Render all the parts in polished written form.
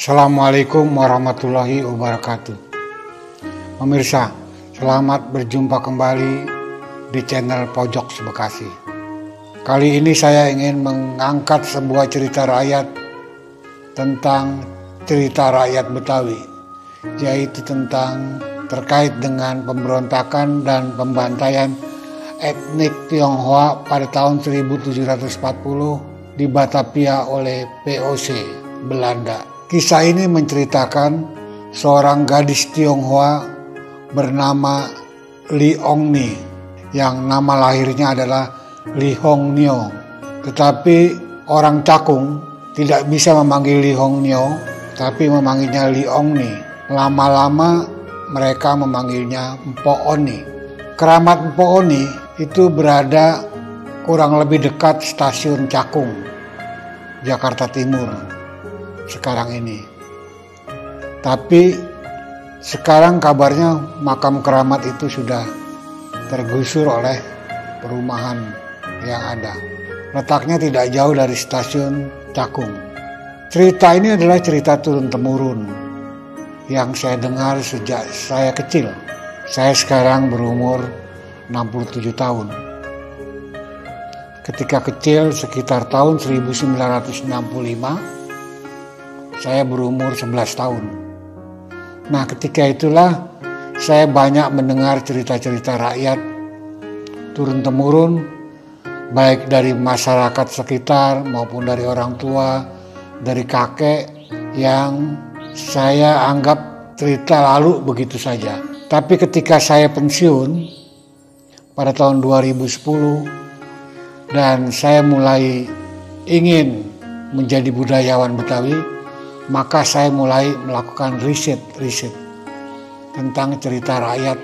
Assalamualaikum warahmatullahi wabarakatuh. Pemirsa, selamat berjumpa kembali di channel Pojok Bekasi. Kali ini saya ingin mengangkat sebuah cerita rakyat tentang cerita rakyat Betawi, yaitu tentang terkait dengan pemberontakan dan pembantaian etnik Tionghoa pada tahun 1740 di Batavia oleh VOC Belanda. Kisah ini menceritakan seorang gadis Tionghoa bernama Li Ongni yang nama lahirnya adalah Li Hongnyo. Tetapi orang Cakung tidak bisa memanggil Li Hongnyo, tapi memanggilnya Li Ongni. Lama-lama mereka memanggilnya Mpo Oni. Keramat Mpo Oni itu berada kurang lebih dekat stasiun Cakung, Jakarta Timur sekarang ini. Tapi sekarang kabarnya makam keramat itu sudah tergusur oleh perumahan yang ada. Letaknya tidak jauh dari stasiun Cakung. Cerita ini adalah cerita turun-temurun yang saya dengar sejak saya kecil. Saya sekarang berumur 67 tahun. Ketika kecil sekitar tahun 1965, saya berumur 11 tahun. Nah, ketika itulah saya banyak mendengar cerita-cerita rakyat turun-temurun, baik dari masyarakat sekitar maupun dari orang tua, dari kakek, yang saya anggap cerita lalu begitu saja. Tapi ketika saya pensiun pada tahun 2010 dan saya mulai ingin menjadi budayawan Betawi, maka saya mulai melakukan riset tentang cerita rakyat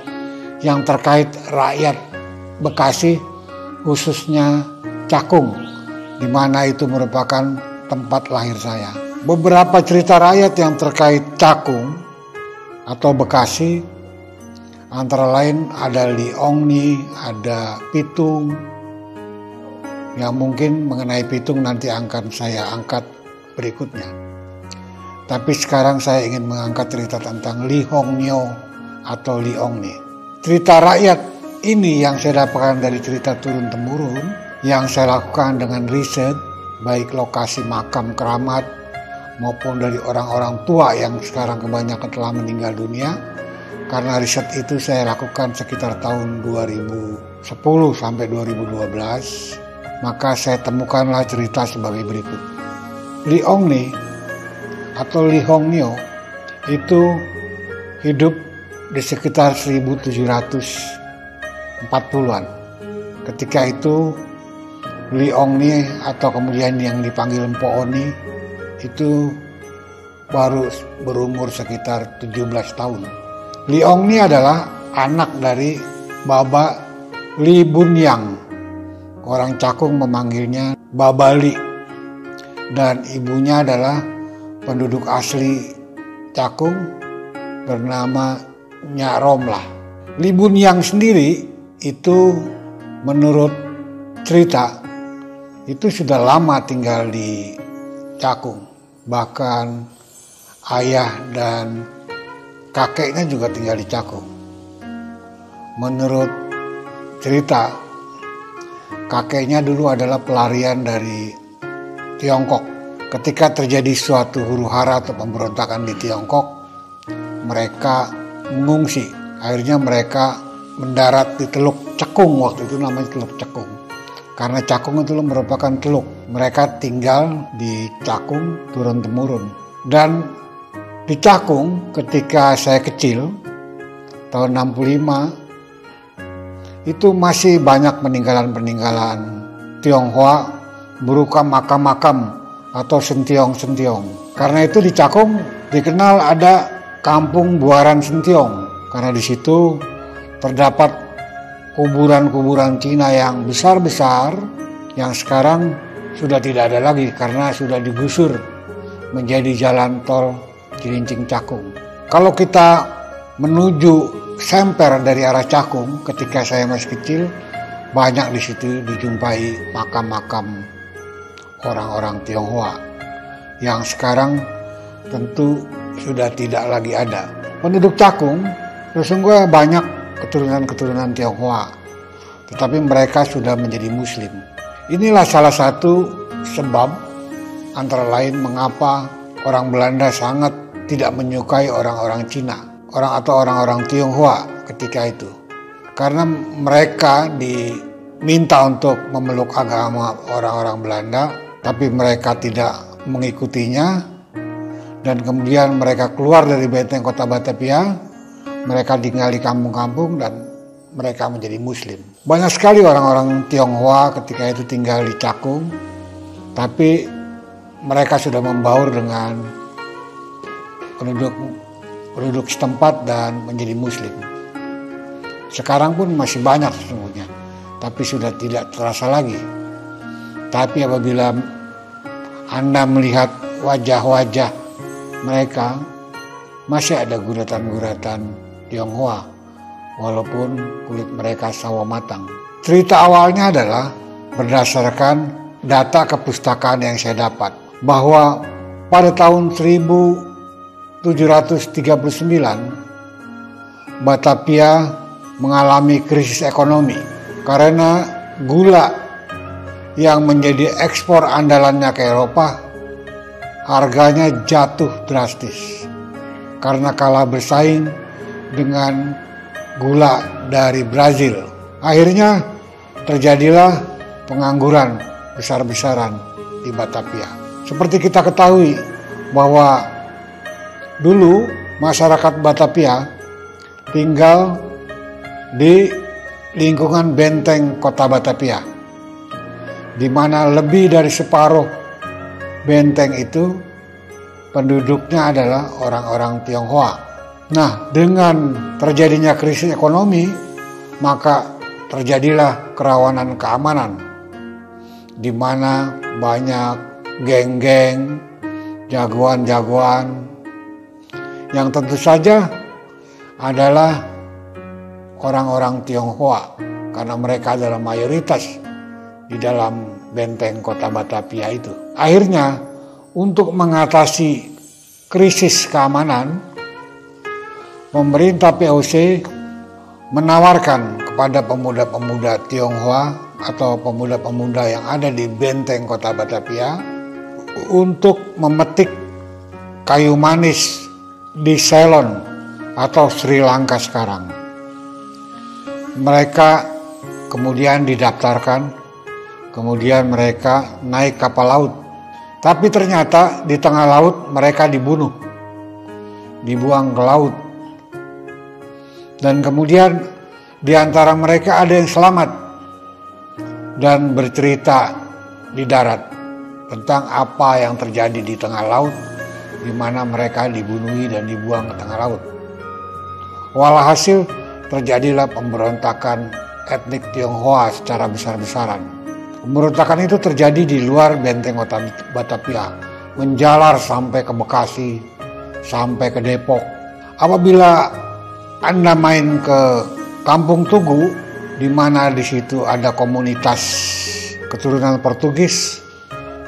yang terkait rakyat Bekasi, khususnya Cakung, di mana itu merupakan tempat lahir saya. Beberapa cerita rakyat yang terkait Cakung atau Bekasi antara lain ada Li Ongni, ada Pitung. Yang mungkin mengenai Pitung nanti akan saya angkat berikutnya. Tapi sekarang saya ingin mengangkat cerita tentang Li Hongnyo atau Li Ongni. Cerita rakyat ini yang saya dapatkan dari cerita turun-temurun, yang saya lakukan dengan riset, baik lokasi makam keramat maupun dari orang-orang tua yang sekarang kebanyakan telah meninggal dunia. Karena riset itu saya lakukan sekitar tahun 2010 sampai 2012, maka saya temukanlah cerita sebagai berikut. Li Ongni atau Li Hongnyo itu hidup di sekitar 1740-an. Ketika itu Li Ongni atau kemudian yang dipanggil Mpo Oni itu baru berumur sekitar 17 tahun. Li Ongni adalah anak dari Baba Li Bunyang. Orang Cakung memanggilnya Baba Li. Dan ibunya adalah penduduk asli Cakung bernama Nyak Romlah. Li Bunyang sendiri itu menurut cerita itu sudah lama tinggal di Cakung. Bahkan ayah dan kakeknya juga tinggal di Cakung. Menurut cerita, kakeknya dulu adalah pelarian dari Tiongkok. Ketika terjadi suatu huru-hara atau pemberontakan di Tiongkok, mereka mengungsi. Akhirnya mereka mendarat di Teluk Cekung, waktu itu namanya Teluk Cekung. Karena Cakung itu merupakan teluk. Mereka tinggal di Cakung turun-temurun. Dan di Cakung ketika saya kecil, tahun 65, itu masih banyak peninggalan-peninggalan Tionghoa berupa makam-makam atau sentiong-sentiong. Karena itu di Cakung dikenal ada kampung Buaran Sentiong, karena di situ terdapat kuburan-kuburan Cina yang besar-besar yang sekarang sudah tidak ada lagi karena sudah digusur menjadi jalan tol Cilincing Cakung. Kalau kita menuju Semper dari arah Cakung ketika saya masih kecil, banyak di situ dijumpai makam-makam orang-orang Tionghoa yang sekarang tentu sudah tidak lagi ada. Penduduk Cakung sesungguhnya banyak keturunan-keturunan Tionghoa, tetapi mereka sudah menjadi Muslim. Inilah salah satu sebab antara lain mengapa orang Belanda sangat tidak menyukai orang-orang Cina, orang-orang Tionghoa ketika itu. Karena mereka diminta untuk memeluk agama orang-orang Belanda, tapi mereka tidak mengikutinya, dan kemudian mereka keluar dari benteng kota Batavia, mereka tinggal di kampung-kampung dan mereka menjadi Muslim. Banyak sekali orang-orang Tionghoa ketika itu tinggal di Cakung, tapi mereka sudah membaur dengan penduduk setempat dan menjadi Muslim. Sekarang pun masih banyak sesungguhnya, tapi sudah tidak terasa lagi. Tapi apabila Anda melihat wajah-wajah mereka, masih ada guratan-guratan Tionghoa, walaupun kulit mereka sawo matang. Cerita awalnya adalah berdasarkan data kepustakaan yang saya dapat, bahwa pada tahun 1739 Batavia mengalami krisis ekonomi karena gula yang menjadi ekspor andalannya ke Eropa harganya jatuh drastis karena kalah bersaing dengan gula dari Brazil. Akhirnya terjadilah pengangguran besar-besaran di Batavia. Seperti kita ketahui bahwa dulu masyarakat Batavia tinggal di lingkungan benteng kota Batavia, di mana lebih dari separuh benteng itu penduduknya adalah orang-orang Tionghoa. Nah, dengan terjadinya krisis ekonomi, maka terjadilah kerawanan keamanan, di mana banyak geng-geng, jagoan-jagoan, yang tentu saja adalah orang-orang Tionghoa, karena mereka adalah mayoritas di dalam benteng kota Batavia itu. Akhirnya, untuk mengatasi krisis keamanan, pemerintah VOC menawarkan kepada pemuda-pemuda Tionghoa atau pemuda-pemuda yang ada di benteng kota Batavia untuk memetik kayu manis di Ceylon atau Sri Lanka sekarang. Mereka kemudian didaftarkan, kemudian mereka naik kapal laut. Tapi ternyata di tengah laut mereka dibunuh, dibuang ke laut. Dan kemudian di antara mereka ada yang selamat dan bercerita di darat tentang apa yang terjadi di tengah laut, di mana mereka dibunuhi dan dibuang ke tengah laut. Walhasil terjadilah pemberontakan etnik Tionghoa secara besar-besaran. Pemberontakan itu terjadi di luar benteng kota Batavia, menjalar sampai ke Bekasi, sampai ke Depok. Apabila Anda main ke Kampung Tugu, di mana di situ ada komunitas keturunan Portugis,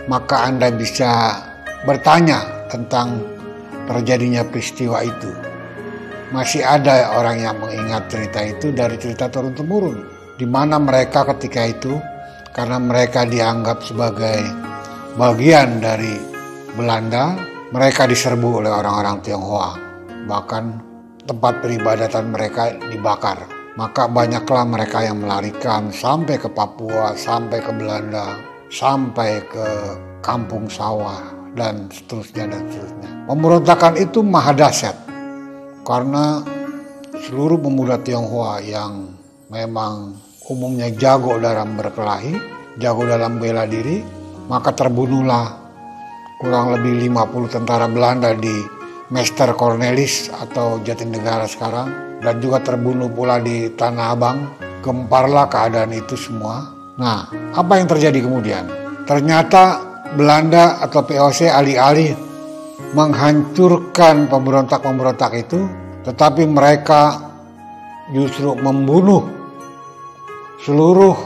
maka Anda bisa bertanya tentang terjadinya peristiwa itu. Masih ada orang yang mengingat cerita itu dari cerita turun-temurun, di mana mereka ketika itu, karena mereka dianggap sebagai bagian dari Belanda, mereka diserbu oleh orang-orang Tionghoa. Bahkan tempat peribadatan mereka dibakar. Maka banyaklah mereka yang melarikan sampai ke Papua, sampai ke Belanda, sampai ke Kampung Sawah, dan seterusnya dan seterusnya. Pemberontakan itu maha dahsyat, karena seluruh pemuda Tionghoa yang memang umumnya jago dalam berkelahi, jago dalam bela diri, maka terbunuhlah kurang lebih 50 tentara Belanda di Meester Cornelis atau Jatinegara sekarang, dan juga terbunuh pula di Tanah Abang. Gemparlah keadaan itu semua. Nah, apa yang terjadi kemudian? Ternyata Belanda atau VOC alih-alih menghancurkan pemberontak-pemberontak itu, tetapi mereka justru membunuh seluruh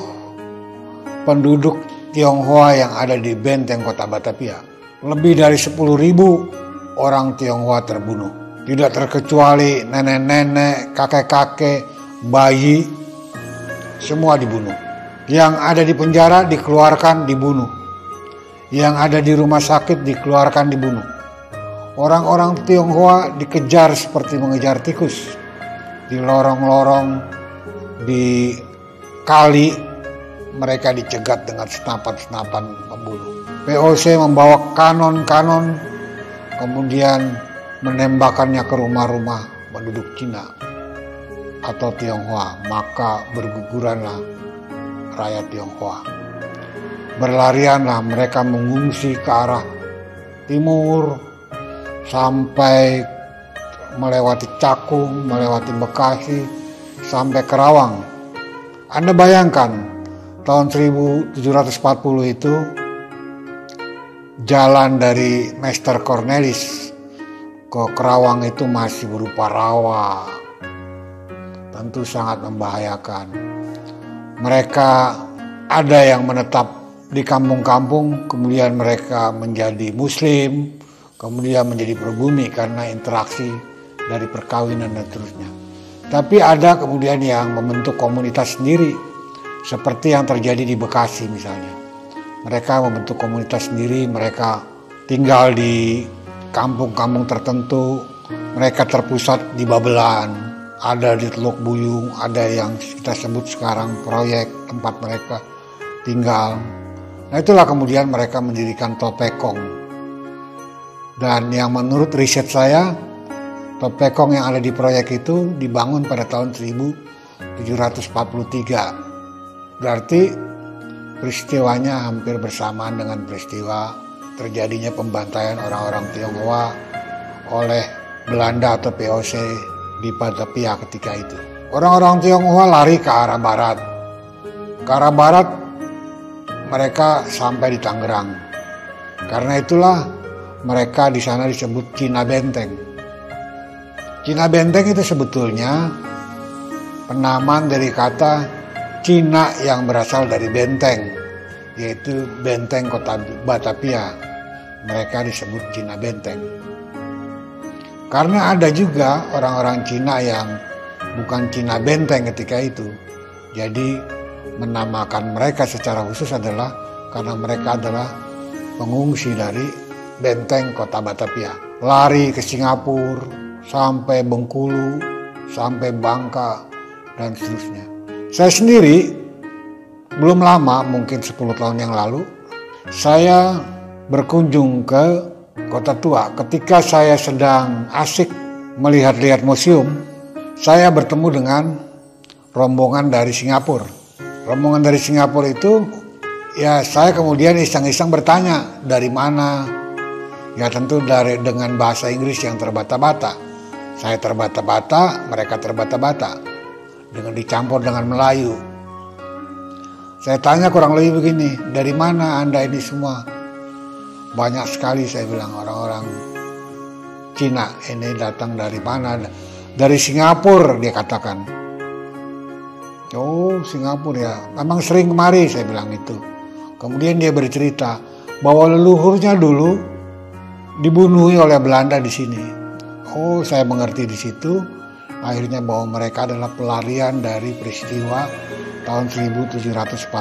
penduduk Tionghoa yang ada di benteng kota Batavia. Lebih dari 10.000 orang Tionghoa terbunuh. Tidak terkecuali nenek-nenek, kakek-kakek, bayi, semua dibunuh. Yang ada di penjara dikeluarkan, dibunuh. Yang ada di rumah sakit dikeluarkan, dibunuh. Orang-orang Tionghoa dikejar seperti mengejar tikus. Di lorong-lorong, di kali, mereka dicegat dengan senapan-senapan membunuh. VOC membawa kanon-kanon, kemudian menembakkannya ke rumah-rumah penduduk Cina atau Tionghoa. Maka berguguranlah rakyat Tionghoa. Berlarianlah mereka mengungsi ke arah timur sampai melewati Cakung, melewati Bekasi, sampai Kerawang. Anda bayangkan tahun 1740 itu jalan dari Meister Cornelis ke Kerawang itu masih berupa rawa. Tentu sangat membahayakan. Mereka ada yang menetap di kampung-kampung, kemudian mereka menjadi Muslim, kemudian menjadi pribumi karena interaksi dari perkawinan dan seterusnya. Tapi ada kemudian yang membentuk komunitas sendiri, seperti yang terjadi di Bekasi misalnya. Mereka membentuk komunitas sendiri, mereka tinggal di kampung-kampung tertentu, mereka terpusat di Babelan, ada di Teluk Buyung, ada yang kita sebut sekarang proyek tempat mereka tinggal. Nah itulah kemudian mereka mendirikan Topekong. Dan yang menurut riset saya, Topekong yang ada di proyek itu dibangun pada tahun 1743. Berarti peristiwanya hampir bersamaan dengan peristiwa terjadinya pembantaian orang-orang Tionghoa oleh Belanda atau VOC di Batavia ketika itu. Orang-orang Tionghoa lari ke arah barat. Ke arah barat mereka sampai di Tangerang. Karena itulah mereka di sana disebut Cina Benteng. Cina Benteng itu sebetulnya penamaan dari kata Cina yang berasal dari benteng, yaitu benteng kota Batavia. Mereka disebut Cina Benteng. Karena ada juga orang-orang Cina yang bukan Cina Benteng ketika itu. Jadi menamakan mereka secara khusus adalah karena mereka adalah pengungsi dari benteng kota Batavia. Lari ke Singapura, sampai Bengkulu, sampai Bangka, dan seterusnya. Saya sendiri belum lama, mungkin 10 tahun yang lalu, saya berkunjung ke Kota Tua. Ketika saya sedang asik melihat-lihat museum, saya bertemu dengan rombongan dari Singapura. Rombongan dari Singapura itu, ya saya kemudian iseng-iseng bertanya, dari mana? Ya tentu dengan bahasa Inggris yang terbata-bata. Saya terbata-bata, mereka terbata-bata. Dengan dicampur dengan Melayu. Saya tanya kurang lebih begini, dari mana Anda ini semua? Banyak sekali saya bilang, orang-orang Cina ini datang dari mana? Dari Singapura, dia katakan. Oh, Singapura ya, memang sering kemari, saya bilang itu. Kemudian dia bercerita bahwa leluhurnya dulu dibunuhi oleh Belanda di sini. Oh, saya mengerti di situ. Akhirnya bahwa mereka adalah pelarian dari peristiwa tahun 1740.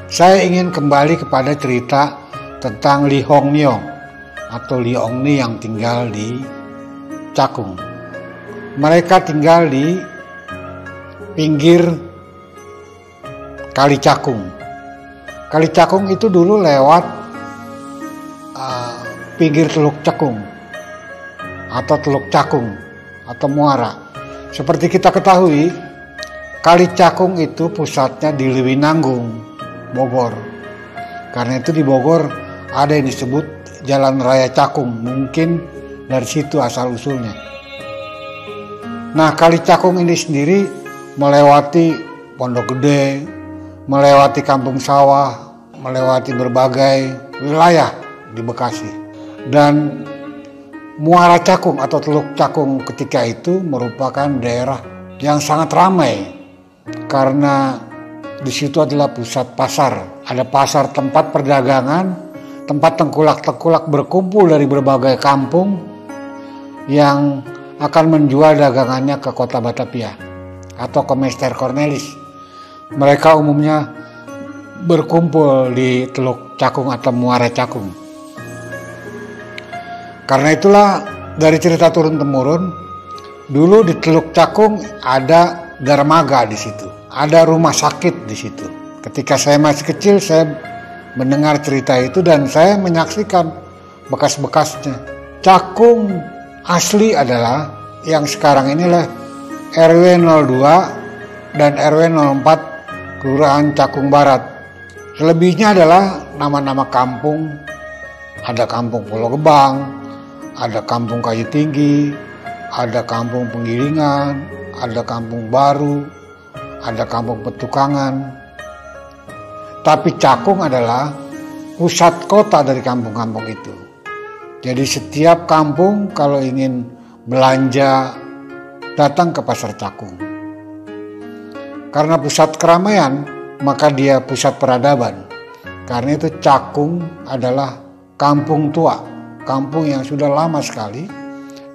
Saya ingin kembali kepada cerita tentang Li Hongniong atau Li Hongni yang tinggal di Cakung. Mereka tinggal di pinggir Kali Cakung. Kali Cakung itu dulu lewat pinggir Teluk Cakung atau Teluk Cakung atau Muara. Seperti kita ketahui, Kali Cakung itu pusatnya di Lewinanggung, Bogor. Karena itu di Bogor ada yang disebut Jalan Raya Cakung, mungkin dari situ asal usulnya. Nah, Kali Cakung ini sendiri melewati Pondok Gede, melewati Kampung Sawah, melewati berbagai wilayah di Bekasi. Dan Muara Cakung atau Teluk Cakung ketika itu merupakan daerah yang sangat ramai karena di situ adalah pusat pasar. Ada pasar tempat perdagangan, tempat tengkulak-tengkulak berkumpul dari berbagai kampung yang akan menjual dagangannya ke kota Batavia atau ke Meester Cornelis. Mereka umumnya berkumpul di Teluk Cakung atau Muara Cakung. Karena itulah dari cerita turun-temurun, dulu di Teluk Cakung ada dermaga di situ, ada rumah sakit di situ. Ketika saya masih kecil, saya mendengar cerita itu dan saya menyaksikan bekas-bekasnya. Cakung asli adalah yang sekarang inilah RW 02 dan RW 04 Kelurahan Cakung Barat. Selebihnya adalah nama-nama kampung. Ada kampung Pulau Gebang, ada kampung Kayu Tinggi, ada kampung Penggilingan, ada kampung Baru, ada kampung Petukangan. Tapi Cakung adalah pusat kota dari kampung-kampung itu. Jadi setiap kampung kalau ingin belanja datang ke pasar Cakung. Karena pusat keramaian, maka dia pusat peradaban. Karena itu Cakung adalah kampung tua, kampung yang sudah lama sekali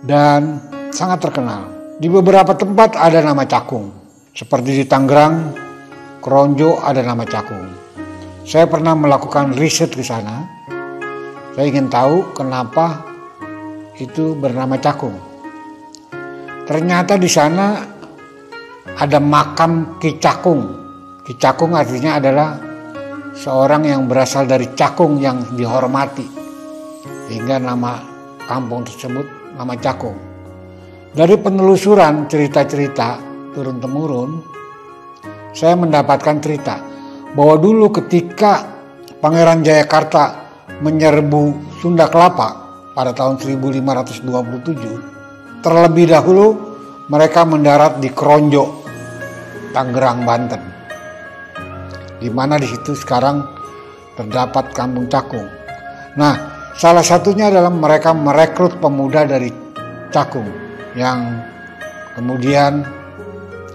dan sangat terkenal. Di beberapa tempat ada nama Cakung, seperti di Tangerang, Kronjo ada nama Cakung. Saya pernah melakukan riset di sana. Saya ingin tahu kenapa itu bernama Cakung. Ternyata di sana ada makam Ki Cakung. Ki Cakung artinya adalah seorang yang berasal dari Cakung yang dihormati. Hingga nama kampung tersebut nama Cakung. Dari penelusuran cerita-cerita turun-temurun, saya mendapatkan cerita bahwa dulu ketika Pangeran Jayakarta menyerbu Sunda Kelapa pada tahun 1527, terlebih dahulu mereka mendarat di Kronjo, Tangerang, Banten, di mana di situ sekarang terdapat kampung Cakung. Nah, salah satunya adalah mereka merekrut pemuda dari Cakung yang kemudian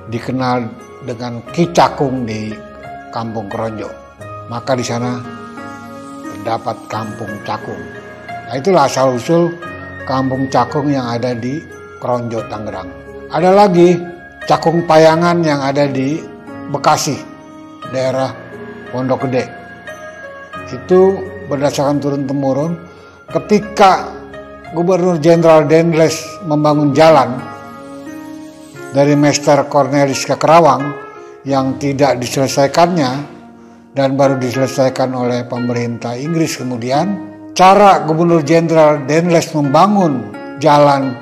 dikenal dengan Ki Cakung di Kampung Kronjo. Maka di sana terdapat kampung Cakung. Nah, itulah asal usul kampung Cakung yang ada di Kronjo, Tangerang. Ada lagi Cakung Payangan yang ada di Bekasi, daerah Pondok Gede. Itu berdasarkan turun-temurun ketika Gubernur Jenderal Dendles membangun jalan dari Meester Cornelis ke Kerawang yang tidak diselesaikannya dan baru diselesaikan oleh pemerintah Inggris kemudian. Cara Gubernur Jenderal Dendles membangun jalan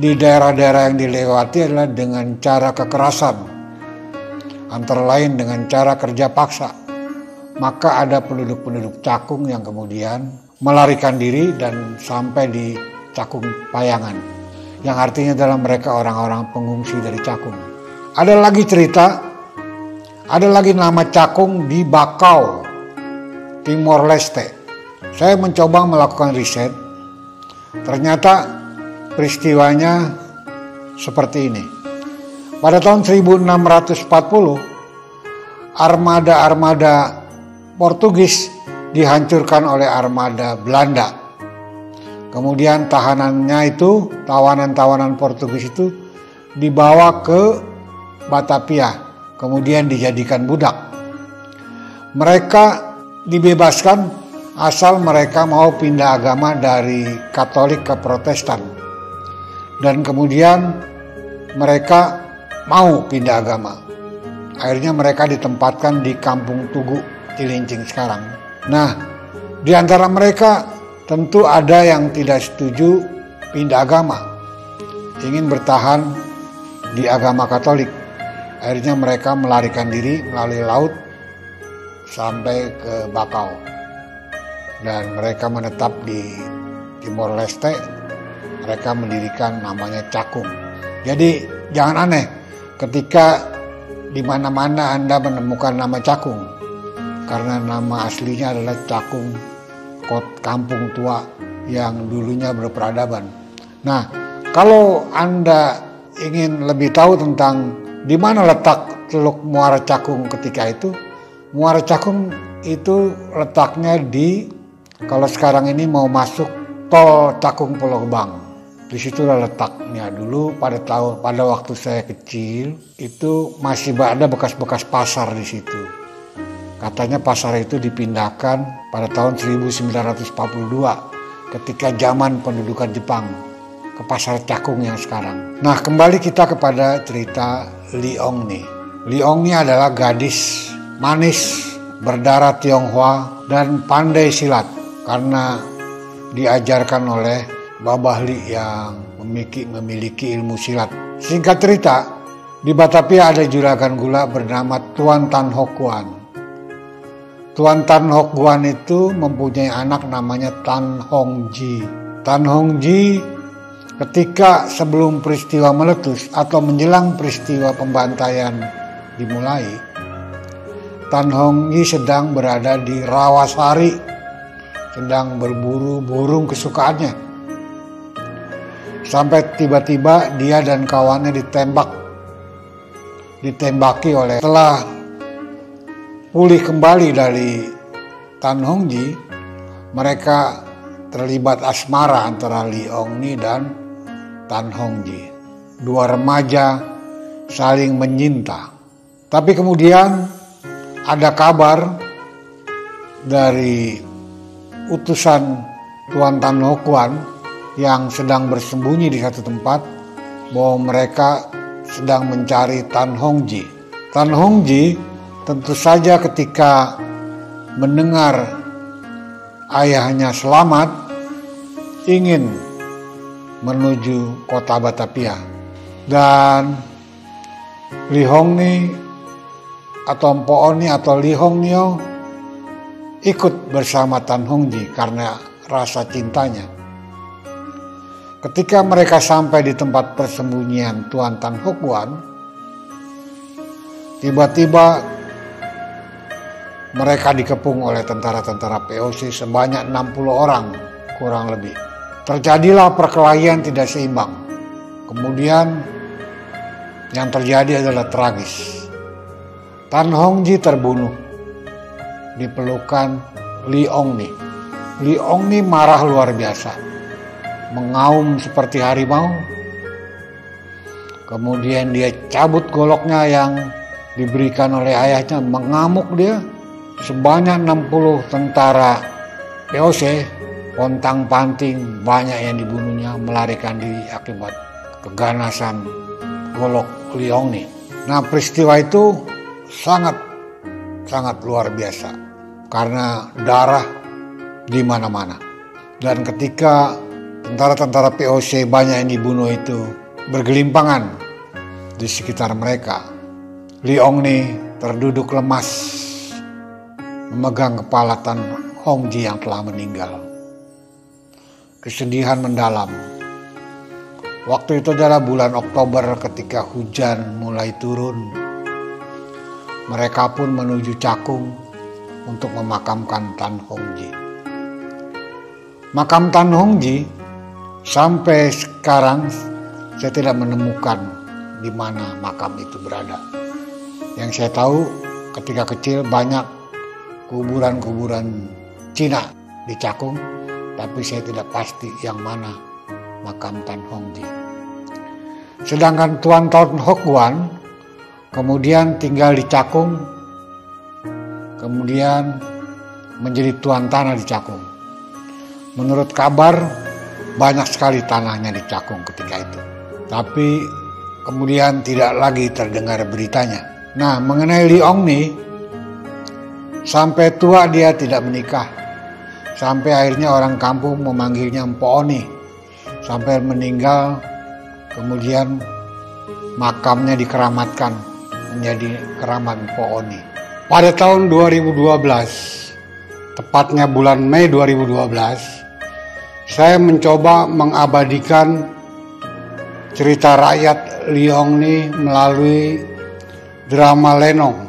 di daerah-daerah yang dilewati adalah dengan cara kekerasan, antara lain dengan cara kerja paksa. Maka ada penduduk-penduduk Cakung yang kemudian melarikan diri dan sampai di Cakung Payangan, yang artinya adalah mereka orang-orang pengungsi dari Cakung. Ada lagi cerita, ada lagi nama Cakung di Bakau, Timor Leste. Saya mencoba melakukan riset, ternyata peristiwanya seperti ini. Pada tahun 1640, armada-armada Portugis dihancurkan oleh armada Belanda. Kemudian tawanan-tawanan Portugis itu dibawa ke Batavia, kemudian dijadikan budak. Mereka dibebaskan asal mereka mau pindah agama dari Katolik ke Protestan. Dan kemudian mereka mau pindah agama. Akhirnya mereka ditempatkan di Kampung Tugu, Cilincing sekarang. Nah, di antara mereka tentu ada yang tidak setuju pindah agama, ingin bertahan di agama Katolik. Akhirnya mereka melarikan diri melalui laut sampai ke Bakau. Dan mereka menetap di Timor Leste. Mereka mendirikan namanya Cakung. Jadi jangan aneh ketika di mana-mana Anda menemukan nama Cakung. Karena nama aslinya adalah Cakung, kampung tua yang dulunya berperadaban. Nah, kalau Anda ingin lebih tahu tentang di mana letak Teluk Muara Cakung ketika itu, Muara Cakung itu letaknya di, kalau sekarang ini mau masuk tol Cakung Pulau Gebang. Disitulah letaknya. Dulu pada waktu saya kecil itu masih ada bekas-bekas pasar di situ. Katanya pasar itu dipindahkan pada tahun 1942 ketika zaman pendudukan Jepang ke pasar Cakung yang sekarang. Nah, kembali kita kepada cerita Li Ong Ni. Li Ong Ni adalah gadis manis, berdarah Tionghoa dan pandai silat karena diajarkan oleh Babah Li yang memiliki ilmu silat. Singkat cerita, di Batavia ada juragan gula bernama Tuan Tan Hock Guan. Tuan Tan Hock Guan itu mempunyai anak namanya Tan Hong Ji. Tan Hong Ji ketika sebelum peristiwa meletus atau menjelang peristiwa pembantaian dimulai, Tan Hong Ji sedang berada di Rawasari, sedang berburu burung kesukaannya. Sampai tiba-tiba dia dan kawannya ditembaki oleh, setelah pulih kembali dari Tan Hong Ji, mereka terlibat asmara antara Li Ong Ni dan Tan Hong Ji. Dua remaja saling menyinta. Tapi kemudian ada kabar dari utusan Tuan Tan Hock Guan yang sedang bersembunyi di satu tempat bahwa mereka sedang mencari Tan Hong Ji. Tan Hong Ji tentu saja ketika mendengar ayahnya selamat ingin menuju kota Batavia, dan Li Hong Ni atau Mpo Oni atau Li Hong Nio ikut bersama Tan Hong Ji karena rasa cintanya. Ketika mereka sampai di tempat persembunyian Tuan Tan Hock Guan, tiba-tiba mereka dikepung oleh tentara-tentara POC sebanyak 60 orang kurang lebih. Terjadilah perkelahian tidak seimbang. Kemudian yang terjadi adalah tragis. Tan Hong Ji terbunuh di pelukan Li Ong Ni. Li Ong Ni marah luar biasa, mengaum seperti harimau. Kemudian dia cabut goloknya yang diberikan oleh ayahnya, mengamuk dia. Sebanyak 60 tentara POC pontang-panting, banyak yang dibunuhnya, melarikan diri akibat keganasan golok Li Ong Ni. Nah, peristiwa itu sangat luar biasa karena darah di mana-mana. Dan ketika tentara-tentara POC banyak yang dibunuh itu bergelimpangan di sekitar mereka, Li Ong Ni terduduk lemas memegang kepala Tan Hong Ji yang telah meninggal. Kesedihan mendalam. Waktu itu adalah bulan Oktober ketika hujan mulai turun. Mereka pun menuju Cakung untuk memakamkan Tan Hong Ji. Makam Tan Hong Ji sampai sekarang saya tidak menemukan di mana makam itu berada. Yang saya tahu ketika kecil banyak kuburan-kuburan Cina di Cakung, tapi saya tidak pasti yang mana makam Tan Hong Ji. Sedangkan Tuan Tan Hock Guan kemudian tinggal di Cakung, kemudian menjadi tuan tanah di Cakung. Menurut kabar banyak sekali tanahnya di Cakung ketika itu, tapi kemudian tidak lagi terdengar beritanya. Nah, mengenai Li Ong Ni, sampai tua dia tidak menikah, sampai akhirnya orang kampung memanggilnya Mpo Oni. Sampai meninggal, kemudian makamnya dikeramatkan menjadi keramat Mpo Oni. Pada tahun 2012, tepatnya bulan Mei 2012, saya mencoba mengabadikan cerita rakyat Li Ong Ni melalui drama lenong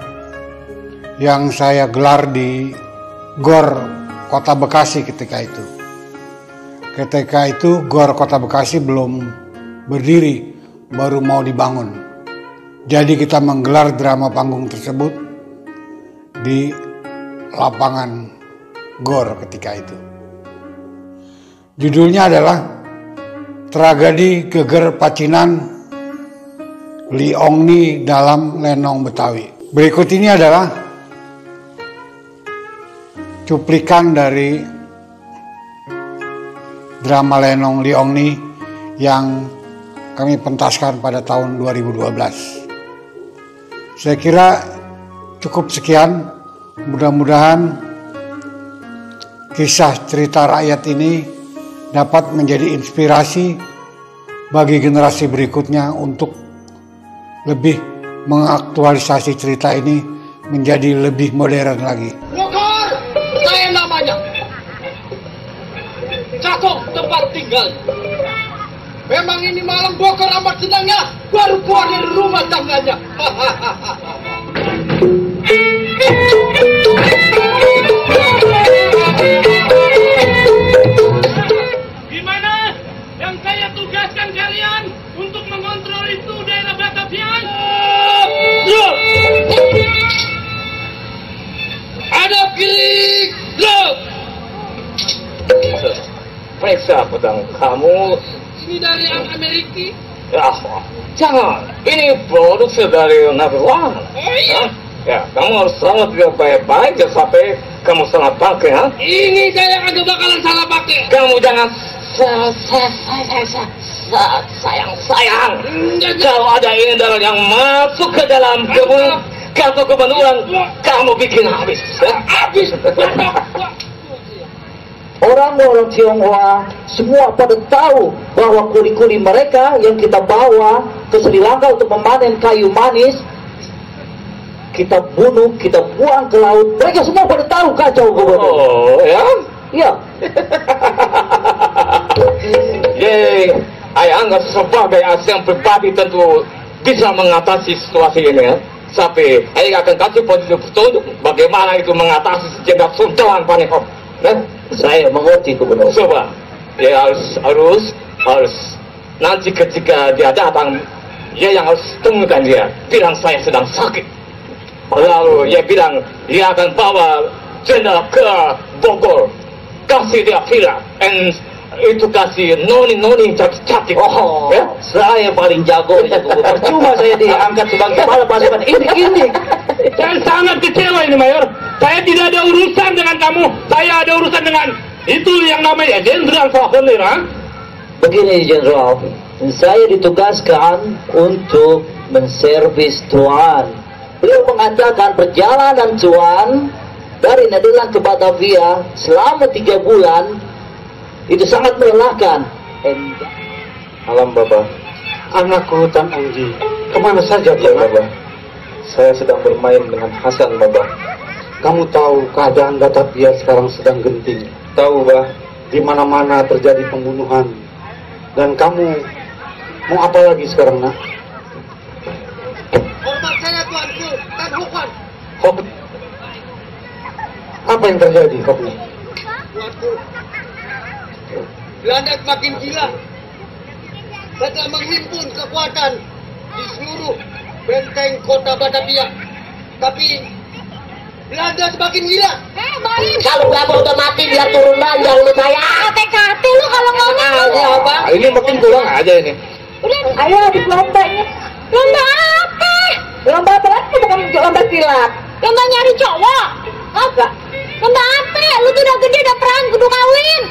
yang saya gelar di Gor Kota Bekasi ketika itu. Ketika itu Gor Kota Bekasi belum berdiri, baru mau dibangun. Jadi kita menggelar drama panggung tersebut di lapangan Gor ketika itu. Judulnya adalah tragedi geger Pacinan Li Ongni dalam Lenong Betawi. Berikut ini adalah cuplikan dari drama Lenong Li Ongni yang kami pentaskan pada tahun 2012. Saya kira cukup sekian. Mudah-mudahan kisah cerita rakyat ini dapat menjadi inspirasi bagi generasi berikutnya untuk lebih mengaktualisasi cerita ini menjadi lebih modern lagi. Bogor, saya namanya. Cakok tempat tinggal. Memang ini malam Bogor amat senangnya, baru keluar dari rumah tangganya. Gimana? Yang saya tugaskan kalian untuk mengontrol itu daerah Batavia. Ada klik, loh. Periksa pedang kamu. Ini dari Amerika. Ya, jangan. Ini produksi dari Nabiwan. Oh iya. Ya, kamu harus selamat dengan baik-baik jangan sampai kamu salah pakai, ha? Ini saya agak bakalan salah pakai. Kamu jangan sayang. Kalau ada indaran yang masuk ke dalam kebun, atau kebun orang, kamu bikin habis. Habis. Orang-orang Tionghoa semua pada tahu bahwa kuli-kuli mereka yang kita bawa ke Sri Lanka untuk memanen kayu manis, kita bunuh, kita buang ke laut. Mereka semua pada tahu kacau gubernur. Oh, ya? Ya. Yeay, saya anggap sebagai ASEAN pribadi tentu bisa mengatasi situasi ini, ya. Tapi saya akan kasih petunjuk bagaimana itu mengatasi sejenak sultan Panihop. Saya mengerti gubernur. Coba, ya harus nanti ketika dia datang, dia yang harus temukan dia, bilang saya sedang sakit. Lalu dia bilang dia akan bawa jenderal ke Bogor, kasih dia villa, and itu kasih noni cantik. Oh, ya? saya paling jago ya gubernur. Cuma saya diangkat sebagai kepala pasukan ini. Saya sangat kecewa ini, Mayor. Saya tidak ada urusan dengan kamu. Saya ada urusan dengan itu yang namanya Jenderal Soeharto. Begini Jenderal, saya ditugaskan untuk menservis Tuan. Beliau mengatakan perjalanan Tuan dari Nederland ke Batavia selama 3 bulan itu sangat melelahkan. Alam Baba, Anakku Tan Anggi, kemana saja ya Baba? Baba, saya sedang bermain dengan Hasan Baba. Kamu tahu keadaan Batavia sekarang sedang genting. Tahu Bah? Di mana-mana terjadi pembunuhan. Dan kamu mau apa lagi sekarang, nak? Hormat saya tuanku, Tan Hokwan. Hok, apa yang terjadi, Hokni? Tuanku, Belanda semakin gila. Setelah menghimpun kekuatan di seluruh benteng kota Batavia. Tapi Belanda semakin gila. Kalau nggak mau udah mati biar turun banjang lu saya. Kate-kate lu kalau ngomong lu. Ini makin kurang aja ini. Udah, Ayo adik lombanya. lomba apa? Lomba apa lagi? Bukan lomba silat. Lomba nyari cowok? Enggak. Lomba apa? Lu tuh udah gede, udah perang, kudu kawin.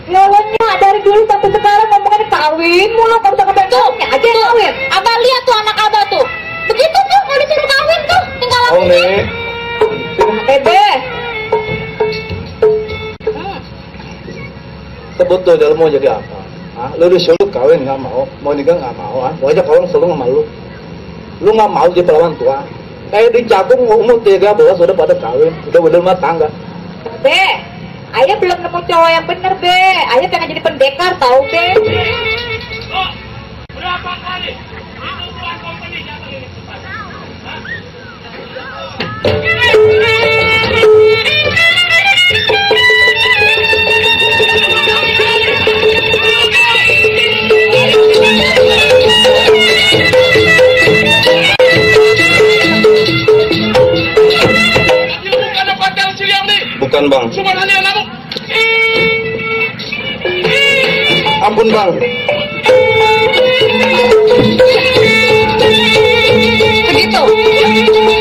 Lawannya dari dulu sampai sekarang ngomongin kawin mulu, kalau usah kawin aja yang kawin. Abah lihat tuh anak abah tuh. Begitu tuh, kalau disuruh kawin tuh, tinggal Oh lakuin. nih, Bebe, sebut tuh dalam mau jadi apa? Ah, lu disuruh kawin nggak mau nikah nggak mau, ah, wajah orang selalu nggak malu. Lu nggak mau jadi perawan tua. Kayak di Cakung umur 13 sudah pada kawin, udah rumah tangga. Be, ayah belum nemu cowok yang bener, Be. Ayah pengen jadi pendekar, tahu, Be. Oh, berapa kali itu tuan company datang ini cepat? Bukan apa Tel Ciliang nih? Bukan bang. Subhanallah kamu. Ampun bang. Begitu.